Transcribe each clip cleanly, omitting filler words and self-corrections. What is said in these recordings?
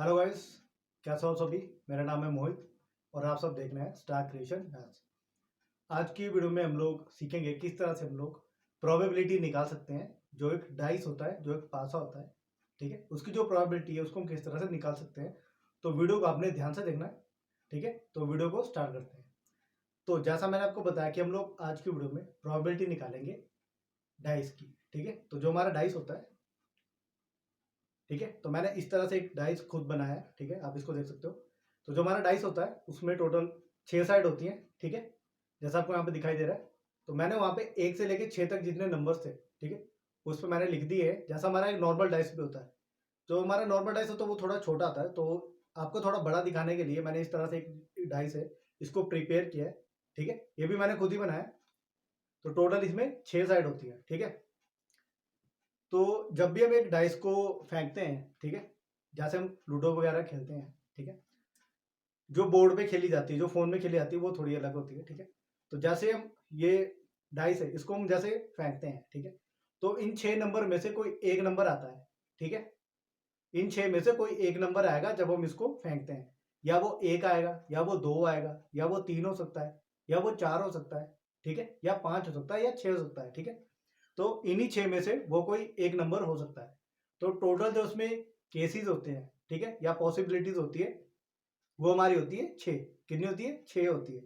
Hello guys, कैसे हो सभी। मेरा नाम है मोहित और आप सब देख रहे हैं स्टार क्रिएशन मैथ्स। आज की वीडियो में हम लोग सीखेंगे किस तरह से हम लोग प्रोबेबिलिटी निकाल सकते हैं। जो एक डाइस होता है, जो एक पासा होता है, ठीक है, उसकी जो प्रोबेबिलिटी है उसको हम किस तरह से निकाल सकते हैं। तो वीडियो को आपने ध्यान से देखना है, ठीक है। तो वीडियो को स्टार्ट करते हैं। तो जैसा मैंने आपको बताया कि हम लोग आज की वीडियो में प्रोबेबिलिटी निकालेंगे डाइस की, ठीक है। तो जो हमारा डाइस होता है, ठीक है, तो मैंने इस तरह से एक डाइस खुद बनाया है, ठीक है, आप इसको देख सकते हो। तो जो हमारा डाइस होता है उसमें टोटल 6 साइड होती हैं, ठीक है, जैसा आपको यहाँ पे दिखाई दे रहा है। तो मैंने वहाँ पे 1 से लेके 6 तक जितने नंबर्स थे, ठीक है, उस पर मैंने लिख दिए है, जैसा हमारा एक नॉर्मल डाइस भी होता है। जो हमारा नॉर्मल डाइस होता है वो थोड़ा छोटा आता है, तो आपको थोड़ा बड़ा दिखाने के लिए मैंने इस तरह से एक डाइस है, इसको प्रिपेयर किया है, ठीक है। ये भी मैंने खुद ही बनाया। तो टोटल इसमें 6 साइड होती है, ठीक है। तो जब भी हम एक डाइस को फेंकते हैं, ठीक है, जैसे हम लूडो वगैरह खेलते हैं, ठीक है, जो बोर्ड पे खेली जाती है, जो फोन में खेली जाती है, वो थोड़ी अलग होती है, ठीक है। तो जैसे हम ये डाइस है, इसको हम जैसे फेंकते हैं, ठीक है, तो इन 6 नंबर में से कोई एक नंबर आता है, ठीक है। इन 6 में से कोई एक नंबर आएगा जब हम इसको फेंकते हैं। या वो 1 आएगा, या वो 2 आएगा, या वो 3 हो सकता है, या वो 4 हो सकता है, ठीक है, या 5 हो सकता है, या 6 हो सकता है, ठीक है। तो इन्हीं 6 में से वो कोई एक नंबर हो सकता है। तो टोटल जो उसमें केसेस होते हैं, ठीक है, या पॉसिबिलिटीज होती है, वो हमारी होती है 6। कितनी होती है? 6 होती है।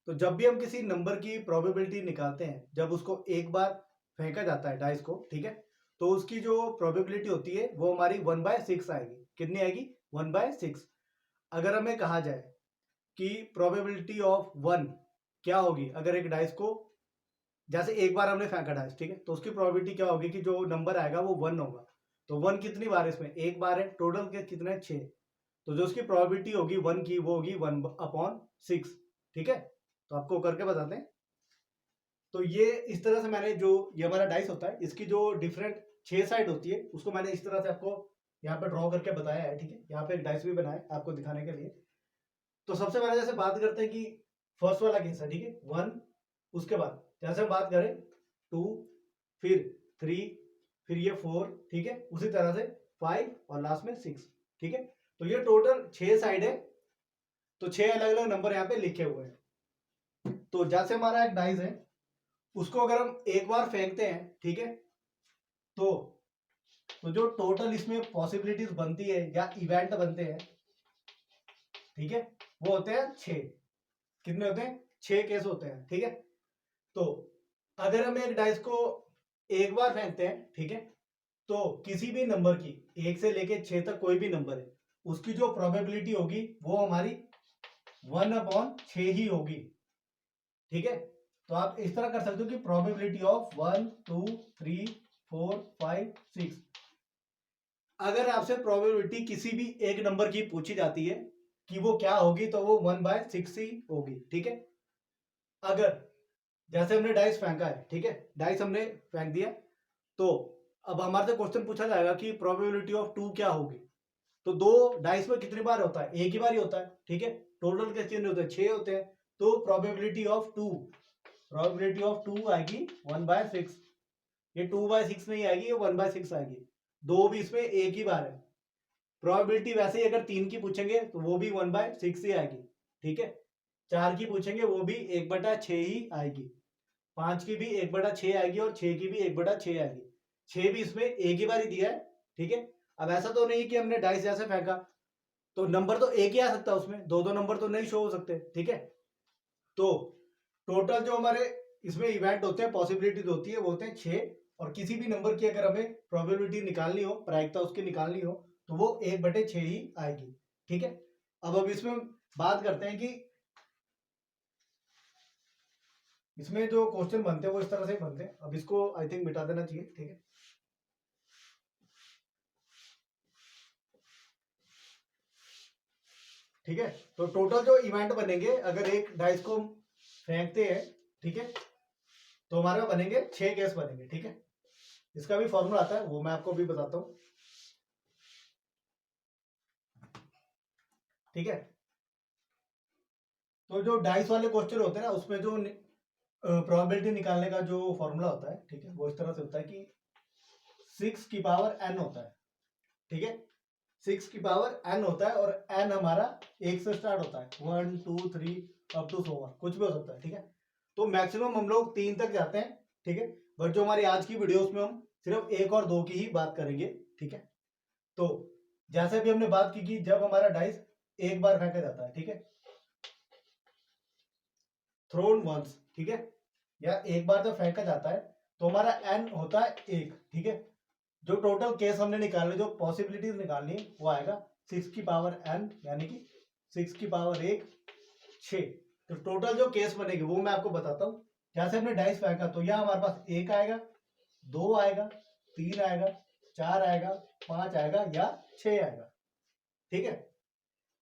तो जब भी हम किसी नंबर की प्रोबेबिलिटी निकालते हैं, जब उसको एक बार फेंका जाता है डाइस को, ठीक है, तो उसकी जो प्रोबेबिलिटी होती है वो हमारी 1/6 आएगी। कितनी आएगी? 1/6। अगर हमें कहा जाए कि प्रोबेबिलिटी ऑफ 1 क्या होगी, अगर एक डाइस को जैसे एक बार हमने फेंका डाइस, ठीक है, तो उसकी प्रोबेबिलिटी क्या होगी कि जो नंबर आएगा वो 1 होगा। तो 1 कितनी बार है इसमें? एक बार है। टोटल के कितने? 6। तो जो उसकी प्रोबेबिलिटी होगी 1 की, वो होगी 1/6, ठीक है। तो आपको करके बताते हैं। तो ये इस तरह से मैंने जो ये हमारा डाइस होता है, इसकी जो डिफरेंट 6 साइड होती है उसको मैंने इस तरह से आपको यहाँ पे ड्रॉ करके बताया है, ठीक है। यहाँ पे एक डाइस भी बनाया है आपको दिखाने के लिए। तो सबसे पहले जैसे बात करते हैं कि फर्स्ट वाला केस है, ठीक है, 1। उसके बाद जैसे हम बात करें 2, फिर 3, फिर ये 4, ठीक है, उसी तरह से 5 और लास्ट में 6, ठीक है। तो ये टोटल 6 साइड है। तो 6 अलग अलग नंबर यहाँ पे लिखे हुए हैं। तो जैसे हमारा एक डाइस है, उसको अगर हम एक बार फेंकते हैं, ठीक है, तो जो टोटल इसमें पॉसिबिलिटीज बनती है या इवेंट बनते हैं, ठीक है, वो होते हैं 6। कितने होते हैं? 6 केस होते हैं, ठीक है। तो अगर हम एक डाइस को एक बार फेंकते हैं, ठीक है, तो किसी भी नंबर की 1 से लेके 6 तक कोई भी नंबर है, उसकी जो प्रोबेबिलिटी होगी वो हमारी 1/6 ही होगी, ठीक है। तो आप इस तरह कर सकते हो कि प्रोबेबिलिटी ऑफ 1, 2, 3, 4, 5, 6। अगर आपसे प्रोबेबिलिटी किसी भी एक नंबर की पूछी जाती है कि वो क्या होगी, तो वो 1/6 ही होगी, ठीक है। अगर जैसे हमने डाइस फेंका है, ठीक है, डाइस हमने फेंक दिया, तो अब हमारे से क्वेश्चन पूछा जाएगा कि प्रोबेबिलिटी ऑफ 2 क्या होगी। तो दो डाइस में कितनी बार होता है? एक ही बार ही होता है, ठीक है। टोटल के कितने होते हैं? 6 होते हैं। तो प्रोबेबिलिटी ऑफ 2 आएगी 1/6। ये 2/6 नहीं आएगी, ये 1/6 आएगी। दो भी इसमें एक ही बार है। प्रोबेबिलिटी वैसे ही अगर 3 की पूछेंगे तो वो भी 1/6 ही आएगी, ठीक है। 4 की पूछेंगे वो भी 1/6 ही आएगी। 5 की भी 1/6 आएगी और 6 की भी 1/6 आएगी। 6 भी इसमें एक ही बार ही दिया है, ठीक है। अब ऐसा तो नहीं कि हमने डाइस ऐसे फेंका तो नंबर तो एक ही आ सकता है, उसमें दो दो नंबर तो नहीं शो हो सकते, ठीक है। तो टोटल जो हमारे इसमें इवेंट होते हैं, पॉसिबिलिटीज होती है, वो होते हैं 6। और किसी भी नंबर की अगर हमें प्रोबेबिलिटी निकालनी हो, प्रायिकता उसकी निकालनी हो, तो वो 1/6 ही आएगी, ठीक है। अब इसमें बात करते हैं कि इसमें जो क्वेश्चन बनते हैं वो इस तरह से बनते हैं। अब इसको आई थिंक मिटा देना चाहिए, ठीक है। ठीक है, तो टोटल जो इवेंट बनेंगे अगर एक डाइस को फेंकते हैं, ठीक है, तो हमारे बनेंगे 6 केस बनेंगे, ठीक है। इसका भी फॉर्मूला आता है, वो मैं आपको भी बताता हूं, ठीक है। तो जो डाइस वाले क्वेश्चन होते हैं ना, उसमें जो प्रोबेबिलिटी निकालने का जो फॉर्मूला होता है, ठीक है, वो इस तरह से होता है कि 6 की पावर n होता है, ठीक है। 6 की पावर n होता है और n हमारा 1 से स्टार्ट होता है, 1 2 3 अप टू 100 कुछ भी हो सकता है, ठीक है। तो मैक्सिमम हम लोग 3 तक जाते हैं, ठीक है। बट जो हमारी आज की वीडियो उसमें हम सिर्फ 1 और 2 की ही बात करेंगे, ठीक है। तो जैसे भी हमने बात की कि जब हमारा डाइस एक बार फेंका जाता है, ठीक है, थ्रोन वंस, ठीक है, या एक बार जब फेंका जाता है तो हमारा n होता है 1, ठीक है। जो टोटल केस हमने निकालने, जो पॉसिबिलिटीज निकालनी है वो आएगा 6 की पावर n, यानी कि 6 की पावर 1 6। तो टोटल जो केस बनेगी वो मैं आपको बताता हूँ। जैसे हमने डाइस फेंका तो यहाँ हमारे पास 1 आएगा, 2 आएगा, 3 आएगा, 4 आएगा, 5 आएगा या 6 आएगा, ठीक है।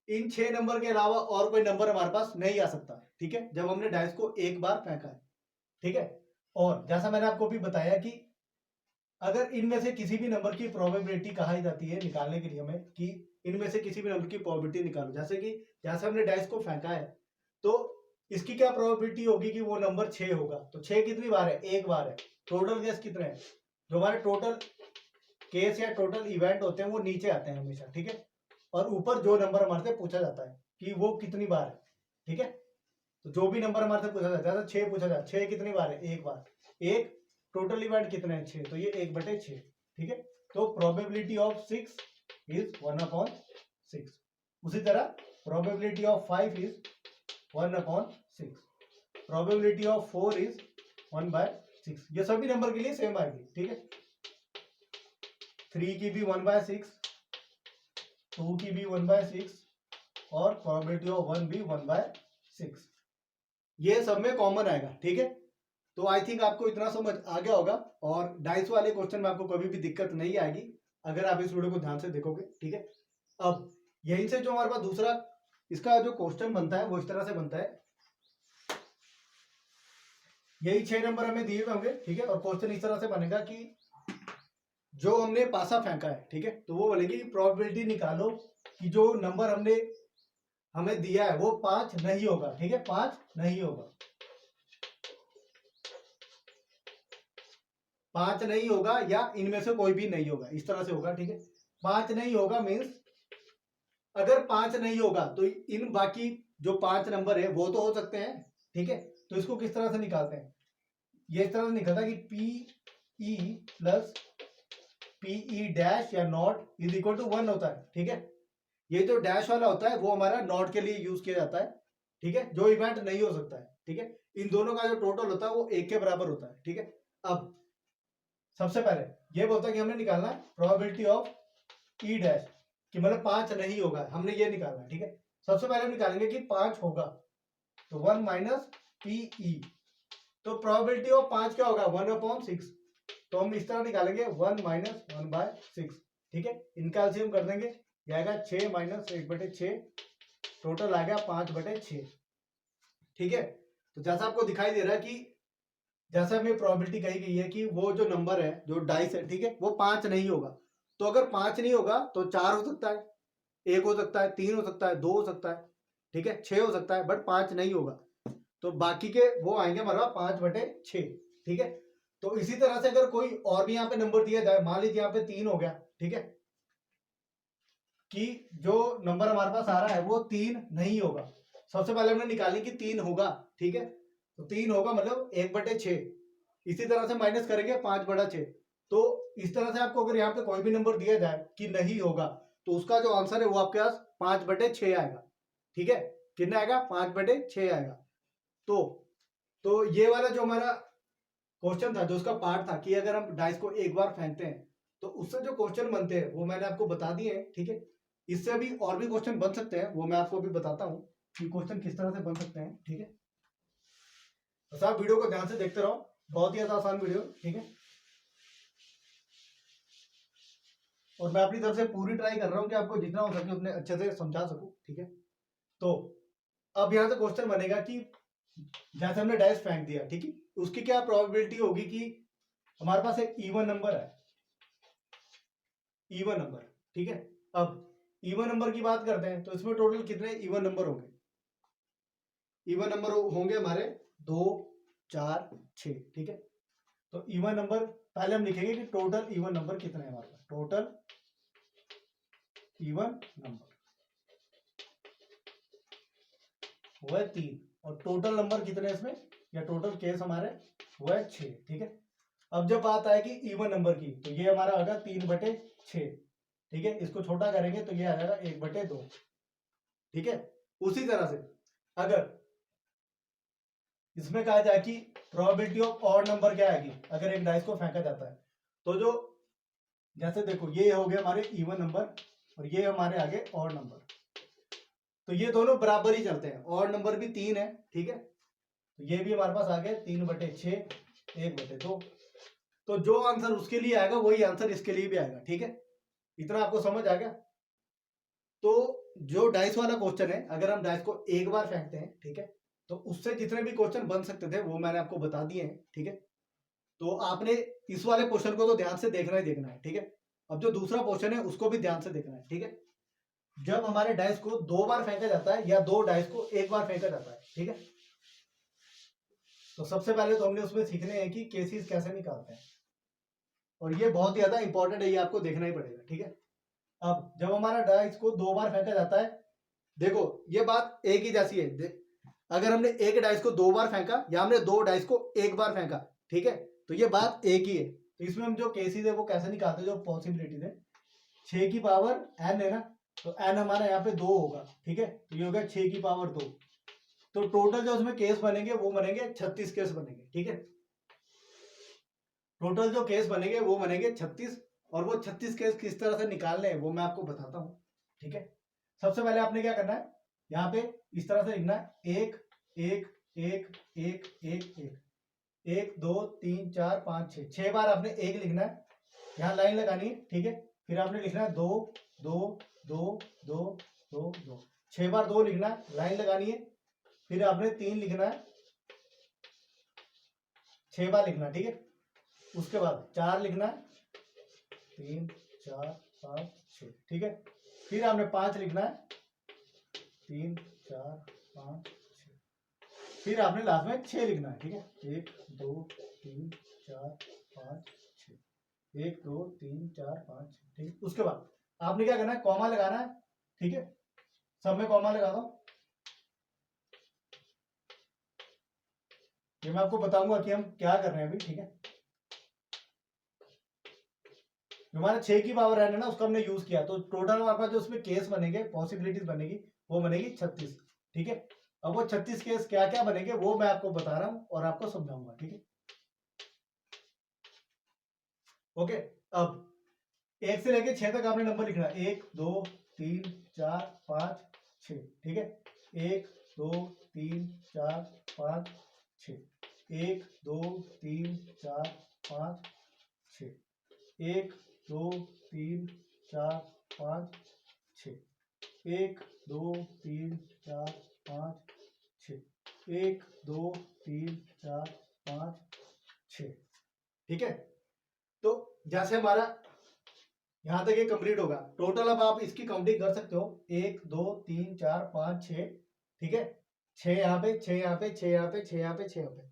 इन 6 नंबर के अलावा और कोई नंबर हमारे पास नहीं आ सकता, ठीक है, जब हमने डाइस को एक बार फेंका है, ठीक है। और जैसा मैंने आपको भी बताया कि अगर इनमें से किसी भी नंबर की प्रोबेबिलिटी कहा जाती है निकालने के लिए हमें कि इनमें से किसी भी नंबर की प्रोबेबिलिटी निकालो, जैसे कि जैसे हमने डाइस को फेंका है तो इसकी क्या प्रोबेबिलिटी होगी कि वो नंबर 6 होगा। तो 6 कितनी बार है? एक बार है। टोटल केस कितने हैं? जो हमारे टोटल केस या टोटल इवेंट होते हैं वो नीचे आते हैं हमेशा, ठीक है। और ऊपर जो नंबर हमारे से पूछा जाता है कि वो कितनी बार है, ठीक है। तो जो भी नंबर हमारे से पूछा जाता है, 6 पूछा जाता है, 6 कितनी बार है? एक बार। एक टोटल इवेंट कितने हैं? 6, तो ये 1/6, ठीक है। तो प्रोबेबिलिटी ऑफ 6 इज 1/6। उसी तरह probability of 5 is 1/6। Probability of 4 is 1/6। ये सभी नंबर के लिए सेम आएगी, ठीक है। 3 की भी 1/6, 2 की भी 1/6 और प्रोबेबिलिटी ऑफ 1 भी 1/6। ये सब में कॉमन आएगा, ठीक है। तो आई थिंक आपको इतना समझ आ गया होगा और डाइस वाले क्वेश्चन में आपको कभी भी दिक्कत नहीं आएगी अगर आप इस वीडियो को ध्यान से देखोगे, ठीक है। अब यहीं से जो हमारे पास दूसरा इसका जो क्वेश्चन बनता है वो इस तरह से बनता है। यही 6 नंबर हमें दिए हुए होंगे, ठीक है। और क्वेश्चन इस तरह से बनेगा कि जो हमने पासा फेंका है, ठीक है, तो वो बोलेगी प्रोबेबिलिटी निकालो कि जो नंबर हमने हमें दिया है वो 5 नहीं होगा, ठीक है, 5 नहीं होगा, 5 नहीं होगा या इनमें से कोई भी नहीं होगा, इस तरह से होगा, ठीक है। 5 नहीं होगा मीन्स अगर 5 नहीं होगा तो इन बाकी जो 5 नंबर है वो तो हो सकते हैं, ठीक है। तो इसको किस तरह से निकालते हैं? ये इस तरह से निकलता है कि P E plus PE dash या नॉट इज इक्वल टू 1 होता है, ठीक है। ये जो डैश वाला होता है वो हमारा नॉट के लिए यूज किया जाता है, ठीक है, जो इवेंट नहीं हो सकता है, ठीक है। इन दोनों का जो टोटल होता है वो 1 के बराबर होता है, ठीक है। अब सबसे पहले ये बोलता है कि हमने निकालना है प्रोबेबिलिटी ऑफ ई डैश कि मतलब 5 नहीं होगा, हमने ये निकालना है, ठीक है। सबसे पहले हम निकालेंगे कि 5 होगा, तो 1 माइनस पीई, तो प्रोबेबिलिटी ऑफ 5 क्या होगा? 1/6। तो हम इस तरह निकालेंगे 1 माइनस 1/6, ठीक है। इनका एलसीएम कर देंगे, ये आएगा 6 माइनस 1/6, टोटल आएगा 5/6, ठीक है। तो जैसा आपको दिखाई दे रहा है कि जैसा हमें प्रोबेबिलिटी कही गई है कि वो जो नंबर है जो डाइस है, ठीक है, वो 5 नहीं होगा। तो अगर 5 नहीं होगा तो 4 हो सकता है, 1 हो सकता है, 3 हो सकता है, 2 हो सकता है, ठीक है, 6 हो सकता है, बट 5 नहीं होगा। तो बाकी के वो आएंगे हमारा 5/6, ठीक है। तो इसी तरह से अगर कोई और भी यहाँ पे नंबर दिया जाए, मान लीजिए यहाँ पे 3 हो गया, ठीक है, कि जो नंबर हमारे पास आ रहा है वो 3 नहीं होगा। सबसे पहले हमने निकाली कि 3 होगा, ठीक है। तो 3 होगा मतलब 1/6। इसी तरह से माइनस करेंगे 5/6। तो इस तरह से आपको अगर यहाँ पे कोई भी नंबर दिया जाए कि नहीं होगा तो उसका जो आंसर है वो आपके पास 5/6 आएगा, ठीक है। कितना आएगा? 5/6 आएगा। तो ये वाला जो हमारा क्वेश्चन था, जो उसका पार्ट था कि अगर हम डाइस को एक बार फेंकते हैं तो उससे जो क्वेश्चन बनते हैं वो मैंने आपको बता दिए हैं, ठीक है। इससे अभी और भी क्वेश्चन बन सकते हैं, वो मैं आपको अभी बताता हूँ कि क्वेश्चन किस तरह से बन सकते हैं, ठीक है। तो आप वीडियो को ध्यान से देखते रहो, बहुत ही आसान वीडियो, ठीक है। और मैं अपनी तरफ से पूरी ट्राई कर रहा हूँ कि आपको जितना हो सके उतने अच्छे से समझा सकूं, ठीक है। तो अब यहाँ से क्वेश्चन बनेगा कि जैसे हमने डाइस फेंक दिया, ठीक है, उसकी क्या प्रोबेबिलिटी होगी कि हमारे पास एक इवन नंबर है, इवन नंबर, ठीक है। अब इवन नंबर की बात करते हैं तो इसमें टोटल कितने इवन नंबर होंगे? इवन नंबर होंगे हमारे 2 4 6, ठीक है। तो इवन नंबर पहले हम लिखेंगे कि टोटल इवन नंबर कितने हैं हमारे पास। टोटल इवन नंबर वो है 3 और टोटल नंबर कितने इसमें या टोटल केस हमारे वो है 6। ठीक है, अब जब बात आएगी इवन नंबर की तो ये हमारा होगा 3/6। ठीक है, इसको छोटा करेंगे तो ये आ जाएगा 1/2। ठीक है, उसी तरह से अगर इसमें कहा जाए कि प्रोबेबिलिटी ऑफ ऑड नंबर क्या आएगी अगर एक डाइस को फेंका जाता है, तो जो जैसे देखो ये हो गए हमारे इवन नंबर और ये हमारे आगे ऑड नंबर, तो ये दोनों बराबर ही चलते हैं। ऑड नंबर भी 3 है। ठीक है, तो ये भी हमारे पास आ गया 3/6 1/2। तो जो आंसर उसके लिए आएगा वही आंसर इसके लिए भी आएगा। ठीक है, इतना आपको समझ आ गया। तो जो डाइस वाला क्वेश्चन है, अगर हम डाइस को एक बार फेंकते हैं, ठीक है, तो उससे जितने भी क्वेश्चन बन सकते थे वो मैंने आपको बता दिए हैं। ठीक है, तो आपने इस वाले क्वेश्चन को तो ध्यान से देखना ही देखना है। ठीक है, अब जो दूसरा क्वेश्चन है उसको भी ध्यान से देखना है। ठीक है, जब हमारे डाइस को 2 बार फेंका जाता है या 2 डाइस को एक बार फेंका जाता है, ठीक है, तो सबसे पहले तो हमने उसमें सीखने हैं कि केसेस कैसे निकालते हैं, और ये बहुत ही ज्यादा इंपॉर्टेंट है, ये आपको देखना ही पड़ेगा। ठीक है, अब जब हमारा डाइस को 2 बार फेंका जाता है, देखो ये बात एक ही जैसी है। अगर हमने एक डाइस को 2 बार फेंका या हमने 2 डाइस को एक बार फेंका, ठीक है, तो ये बात एक ही है। तो इसमें हम जो केसेस है वो कैसे निकालते हैं, जो पॉसिबिलिटीज है, 6 की पावर n है ना, तो n हमारा यहाँ पे 2 होगा। ठीक है, तो ये होगा 6 की पावर 2। तो टोटल जो उसमें केस बनेंगे वो बनेंगे 36 केस बनेंगे। ठीक है, टोटल जो केस बनेंगे वो बनेंगे 36, और वो 36 केस किस तरह से निकालने हैं वो मैं आपको बताता हूँ। ठीक है, सबसे पहले आपने क्या करना है, यहाँ पे इस तरह से लिखना है 1 1 1 1 1 1 1 2 3 4 5 6 6 बार आपने 1 लिखना है, यहाँ लाइन लगानी है। ठीक है, फिर आपने लिखना है 2 2 2 2 2 2 6 बार 2 लिखना है, लाइन लगानी है, फिर आपने 3 लिखना है, 6 बार लिखना है। ठीक है, उसके बाद 4 लिखना है, 3 4 5 6। ठीक है, फिर आपने 5 लिखना है, 3 4 5 6, फिर आपने लास्ट में 6 लिखना है। ठीक है, 1 2 3 4 5 6 1 2 3 4 5 6। ठीक है, उसके बाद आपने क्या करना है, कॉमा लगाना है। ठीक है, सब में कॉमा लगा दो। ये मैं आपको बताऊंगा कि हम क्या कर रहे हैं अभी। ठीक है, हमारा 6 की पावर n है ना, उसका हमने यूज किया, तो टोटल हमारे पास जो उसमें केस बनेंगे, पॉसिबिलिटीज बनेगी, वो बनेगी 36। ठीक है, अब वो 36 केस क्या क्या बनेंगे वो मैं आपको बता रहा हूं और आपको समझाऊंगा। ठीक है, ओके, अब 1 से लेके 6 तक आपने नंबर लिखना है, 1 2 3 4 5 6। ठीक है, 1 2 3 4 5 6 1 2 3 4 5 6 1 2 3 4 5 6 1 2 3 4 5 6 1 2 3 4 5 6। ठीक है, तो जैसे हमारा यहां तक ये कंप्लीट होगा, टोटल अब आप इसकी काउंटिंग कर सकते हो, 1 2 3 4 5 6। ठीक है, 6 यहाँ पे 6 यहाँ पे 6 यहाँ पे 6 यहाँ पे 6 यहाँ पे,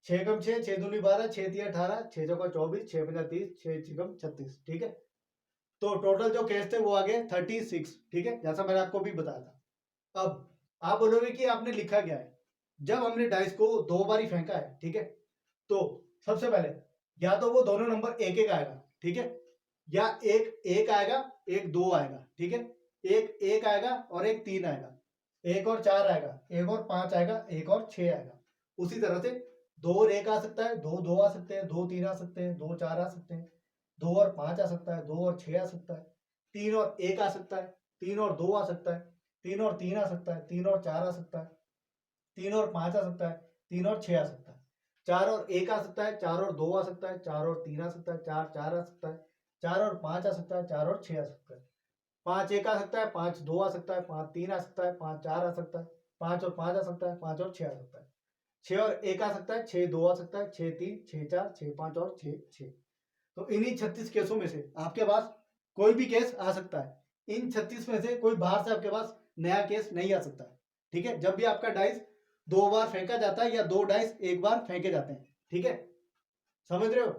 6 कम 6 6 दूनी 12 6 3 18 6 चौका 24 6 पंजा 30 6 छिकम 36। ठीक है, तो टोटल जो केस थे वो आ गए 36। ठीक है, जैसा मैंने आपको भी बताया था। अब आप बोलोगे कि आपने लिखा क्या है, जब हमने डाइस को 2 बार ही फेंका है, ठीक है, तो सबसे पहले या तो वो दोनों नंबर एक एक आएगा, ठीक है, या एक एक आएगा एक 2 आएगा। ठीक है, एक एक आएगा और एक 3 आएगा, एक और 4 आएगा, एक और 5 आएगा, एक और 6 आएगा। उसी तरह से 2 और 1 आ सकता है, 2 2 आ सकते हैं, 2 3 आ सकते हैं, 2 4 आ सकते हैं, 2 और 5 आ सकता है, 2 और 6 आ सकता है, 3 और 1 आ सकता है, 3 और 2 आ सकता है, 3 और 3 आ सकता है, 3 और 4 आ सकता है, 3 और 5 आ सकता है, 3 और 6 आ सकता है, 4 और 1 आ सकता है, 4 और 2 आ सकता है, 4 और 3 आ सकता है, 4 4 आ सकता है, 4 और 5 आ सकता है, 4 और 6 आ सकता है, 5 1 आ सकता है, 5 2 आ सकता है, 5 3 आ सकता है, 5 4 आ सकता है, 5 और 5 आ सकता है, 5 और 6 आ सकता है, 6 और 1 आ सकता है, 6 2 आ सकता है, 6 3 6 4 6 5 और 6 6। तो इन्हीं 36 केसों में से आपके पास कोई भी केस आ सकता है। इन 36 में से कोई बाहर से आपके पास नया केस नहीं आ सकता है। ठीक है, जब भी आपका डाइस 2 बार फेंका जाता है या 2 डाइस एक बार फेंके जाते हैं। ठीक है, समझ रहे हो?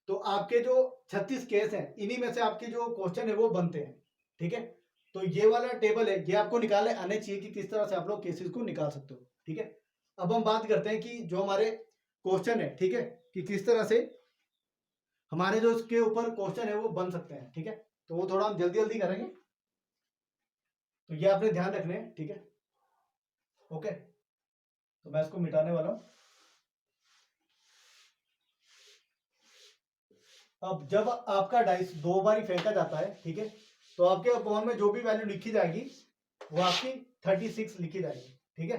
तो आपके जो 36 केस हैं, इन्हीं में से आपके जो क्वेश्चन है वो बनते हैं। ठीक है। तो ये वाला टेबल है, ये आपको निकालने आने चाहिए कि किस तरह से आप लोग केसेस को निकाल सकते हो। ठीक है, अब हम बात करते हैं कि जो हमारे क्वेश्चन है, ठीक है, कि किस तरह से हमारे जो इसके ऊपर क्वेश्चन है वो बन सकते हैं। ठीक है, तो वो थोड़ा हम जल्दी जल्दी करेंगे, तो ये आपने ध्यान रखने हैं। ठीक है, ओके, तो मैं इसको मिटाने वाला हूं। अब जब आपका डाइस 2 बार फेंका जाता है, ठीक है, तो आपके अपॉन में जो भी वैल्यू लिखी जाएगी वो आपकी 36 लिखी जाएगी। ठीक है,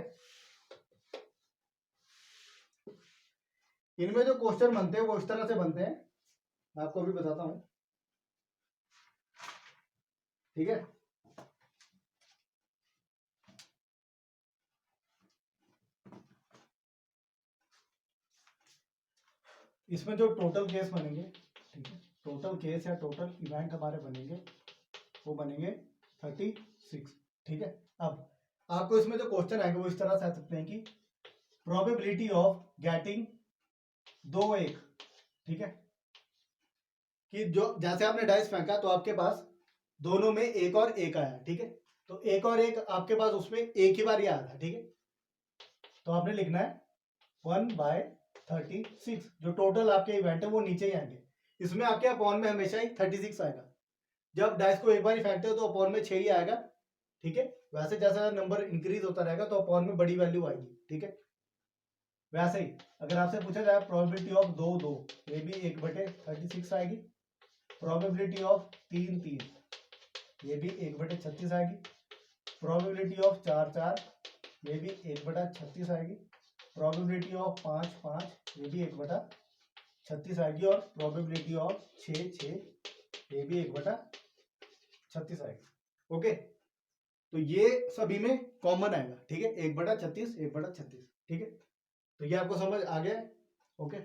इनमें जो क्वेश्चन बनते हैं वो इस तरह से बनते हैं, मैं आपको अभी बताता हूं। ठीक है, इसमें जो टोटल केस बनेंगे, ठीक है, टोटल केस या टोटल इवेंट हमारे बनेंगे वो बनेंगे 36। ठीक है, अब आपको इसमें जो क्वेश्चन आएंगे वो इस तरह से आ सकते हैं कि प्रोबेबिलिटी ऑफ गेटिंग 2 1। ठीक है, कि जो जैसे आपने डाइस फेंका तो आपके पास दोनों में एक और एक आया। ठीक है, तो एक और एक आपके पास उसमें एक ही बार ही आया था। ठीक है, तो आपने लिखना है 1/36। जो टोटल आपके इवेंट है वो नीचे ही आएंगे, इसमें आपके अपॉन में हमेशा ही 36 आएगा। जब डाइस को एक बार ही फेंकते हो तो अपॉन में 6 ही आएगा। ठीक है, वैसे जैसा नंबर इंक्रीज होता रहेगा तो अपॉन में बड़ी वैल्यू आएगी। ठीक है, वैसे ही अगर आपसे पूछा जाए प्रोबेबिलिटी ऑफ 2 2, ये भी 1/36 आएगी। प्रोबेबिलिटी ऑफ 3 3, ये भी 1/36 आएगी। प्रोबेबिलिटी ऑफ 4 4, ये भी 1/36 आएगी। प्रोबेबिलिटी ऑफ 5 5, ये भी 1/36 आएगी। और प्रोबेबिलिटी ऑफ 6 6, ये भी 1/36 आएगी। ओके, तो ये सभी में कॉमन आएगा। ठीक है, 1/36 1/36। ठीक है, तो ये आपको समझ आ गया। ओके,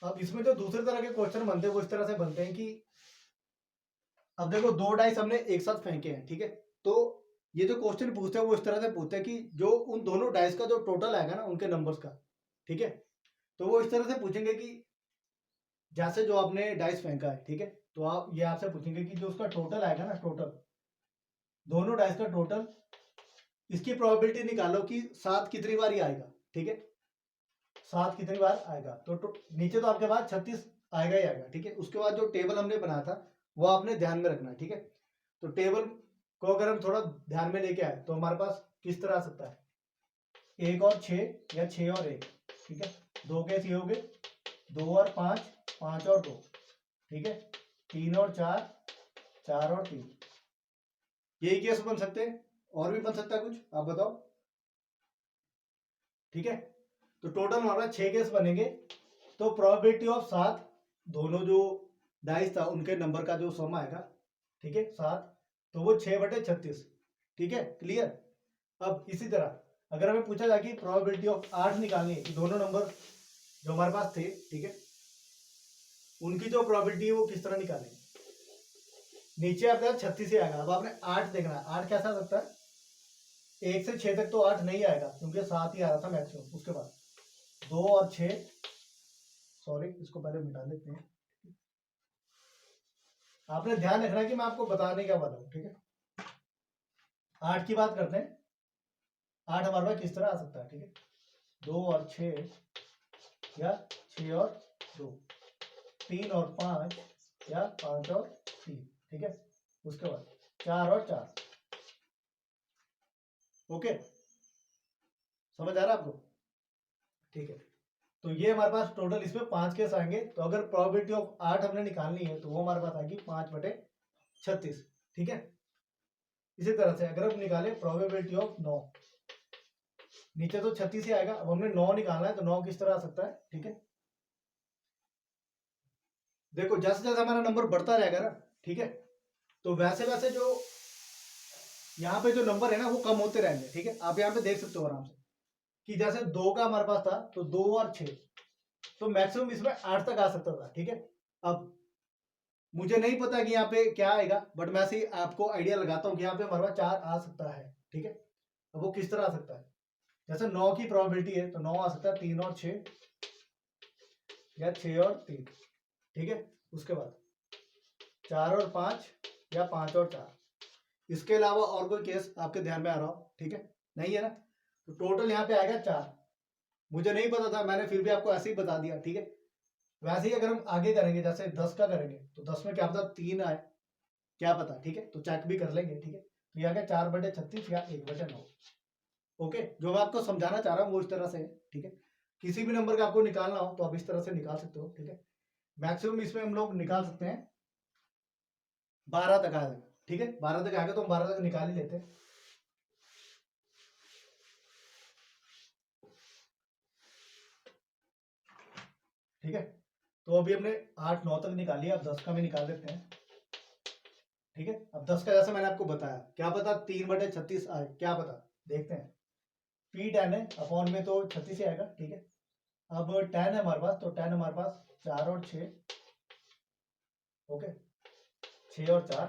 अब इसमें जो दूसरे तरह के क्वेश्चन बनते हैं वो इस तरह से बनते हैं कि अब देखो 2 डाइस हमने एक साथ फेंके हैं। ठीक है, तो ये जो क्वेश्चन पूछते हैं वो इस तरह से पूछते हैं कि जो उन दोनों डाइस का जो टोटल आएगा ना उनके नंबर्स का। ठीक है, तो वो इस तरह से पूछेंगे कि जैसे जो आपने डाइस फेंका है, ठीक है, तो आप ये आपसे पूछेंगे कि जो उसका टोटल आएगा ना, टोटल दोनों डाइस का टोटल, इसकी प्रोबेबिलिटी निकालो कि 7 कितनी बार ही आएगा। ठीक है, 7 कितनी बार आएगा, तो नीचे तो आपके पास 36 आएगा ही आएगा। ठीक है, उसके बाद जो टेबल हमने बनाया था वो आपने ध्यान में रखना है। ठीक है, तो टेबल को अगर हम थोड़ा ध्यान में लेके आए तो हमारे पास किस तरह आ सकता है, 1 और 6 या 6 और 1। ठीक है, 2 केस ये हो गए, 2 और 5, 5 और 2। ठीक है, 3 और 4, 4 और 3। यही केस बन सकते हैं, और भी बन सकता है कुछ, आप बताओ। ठीक है, तो टोटल हमारा 6 केस बनेंगे। तो प्रोबेबिलिटी ऑफ 7, दोनों जो डाइस था उनके नंबर का जो सम आएगा, ठीक है 7, तो वो 6/36। ठीक है, क्लियर। अब इसी तरह अगर हमें पूछा जाए कि प्रोबेबिलिटी ऑफ 8 निकालनी है कि दोनों नंबर जो हमारे पास थे, ठीक है, उनकी जो प्रोबेबिलिटी है वो किस तरह निकालेंगे। नीचे आपका 36 ही आएगा। अब आपने 8 देखना है, 8 कैसा आ सकता है, 1 से 6 तक तो 8 नहीं आएगा क्योंकि 7 ही आ रहा था मैक्सिमम। उसके बाद 2 और 6, सॉरी इसको पहले मिटा देते हैं। आपने ध्यान रखना है कि मैं आपको बताने क्या वाला हूँ। ठीक है, 8 की बात करते हैं। 8 हमारे पास किस तरह आ सकता है, ठीक है, 2 और 6 या 6 और 2, 3 और 5 या 5 और 3। ठीक है, उसके बाद 4 और 4। ओके, समझ आ रहा है आपको। ठीक है, तो ये हमारे पास टोटल इसमें 5 केस आएंगे। तो अगर प्रोबेबिलिटी ऑफ 8 हमने निकालनी है तो वो हमारे पास आएगी 5/36। ठीक है, इसी तरह से अगर हम निकाले प्रोबेबिलिटी ऑफ 9, नीचे तो 36 ही आएगा। अब हमने 9 निकालना है तो 9 किस तरह आ सकता है। ठीक है, देखो जैसे जैसे हमारा नंबर बढ़ता रहेगा ना, ठीक है, तो वैसे वैसे जो यहाँ पे जो नंबर है ना वो कम होते रहेंगे। ठीक है, आप यहाँ पे देख सकते हो आराम से कि जैसे 2 का हमारे पास था तो 2 और 6, तो मैक्सिमम इसमें 8 तक आ सकता था। ठीक है, अब मुझे नहीं पता कि यहाँ पे क्या आएगा, बट मैं से आपको आइडिया लगाता हूँ कि यहाँ पे हमारे पास 4 आ सकता है। ठीक है, अब वो किस तरह आ सकता है, जैसे 9 की प्रोबेबिलिटी है तो 9 आ सकता है 3 और 6 या 6 और 3। ठीक है। उसके बाद 4 और 5 या 5 और 4, इसके अलावा और कोई केस आपके ध्यान में आ रहा हो? ठीक है, नहीं है ना? तो टोटल यहाँ पे आएगा 4। मुझे नहीं पता था, मैंने फिर भी आपको ऐसे ही बता दिया। ठीक है, वैसे ही अगर हम आगे करेंगे, जैसे 10 का करेंगे तो 10 में क्या पता 3 आए, क्या पता। ठीक है, तो चेक भी कर लेंगे। ठीक है, तो यहाँ का 4/36 या 1/9। ओके, जो मैं आपको समझाना चाह रहा हूँ वो इस तरह से है। ठीक है, किसी भी नंबर का आपको निकालना हो तो आप इस तरह से निकाल सकते हो। ठीक है, मैक्सिमम इसमें हम लोग निकाल सकते हैं 12 तक आ जाएगा। ठीक है, 12 तक आएगा तो हम 12 तक निकाल ही लेते हैं। ठीक है, तो अभी हमने 8 9 तक निकाली, अब 10 का भी निकाल लेते हैं। ठीक है, अब 10 का जैसे मैंने आपको बताया, क्या पता 3/36 आए, क्या पता, देखते हैं। P10 है, अपॉन में तो 36 ही आएगा। ठीक है, अब 10 है हमारे पास, तो 10 हमारे पास 4 और 6। ओके, 6 और 4,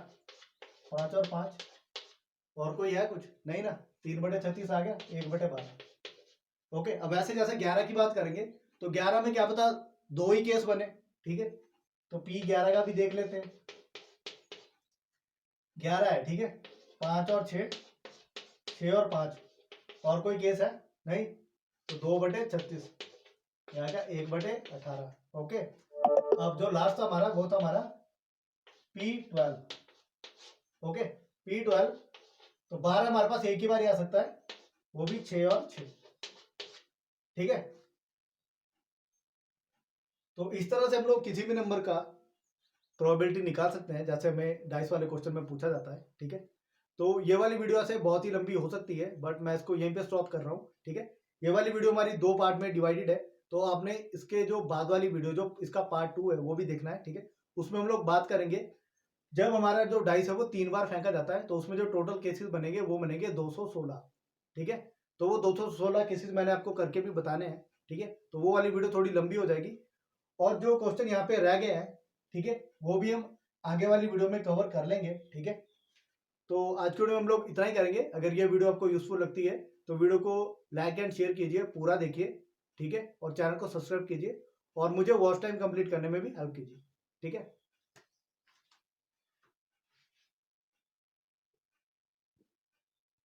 5 और 5, और कोई है कुछ नहीं ना? 3/36 आ गया, 1/12। ओके, अब ऐसे जैसे 11 की बात करेंगे तो 11 में क्या पता 2 ही केस बने। ठीक है, तो P11 का भी देख लेते हैं। 11 है, ठीक है, 5 और 6, 6 और 5, और कोई केस है नहीं, तो 2/36 आएगा 1/18। ओके, अब जो लास्ट था हमारा वो था हमारा P12। ओके, P12, तो 12 हमारे पास एक ही बार ही आ सकता है, वो भी 6 और 6। ठीक है, तो इस तरह से हम लोग किसी भी नंबर का प्रोबेबिलिटी निकाल सकते हैं, जैसे हमें डाइस वाले क्वेश्चन में पूछा जाता है। ठीक है, तो ये वाली वीडियो ऐसे बहुत ही लंबी हो सकती है, बट मैं इसको यहीं पे स्टॉप कर रहा हूँ। ठीक है, ये वाली वीडियो हमारी 2 पार्ट में डिवाइडेड है, तो आपने इसके जो बाद वाली वीडियो, जो इसका पार्ट 2 है, वो भी देखना है। ठीक है, उसमें हम लोग बात करेंगे जब हमारा जो डाइस है वो 3 बार फेंका जाता है, तो उसमें जो टोटल केसेस बनेंगे वो बनेंगे 216। ठीक है, तो वो 216 केसेस मैंने आपको करके भी बताने हैं। ठीक है, तो वो वाली वीडियो थोड़ी लंबी हो जाएगी, और जो क्वेश्चन यहाँ पे रह गए हैं, ठीक है, वो भी हम आगे वाली वीडियो में कवर कर लेंगे। ठीक है, तो आज के वीडियो में हम लोग इतना ही करेंगे। अगर ये वीडियो आपको यूजफुल लगती है तो वीडियो को लाइक एंड शेयर कीजिए, पूरा देखिए। ठीक है, और चैनल को सब्सक्राइब कीजिए, और मुझे वॉच टाइम कंप्लीट करने में भी हेल्प कीजिए। ठीक है।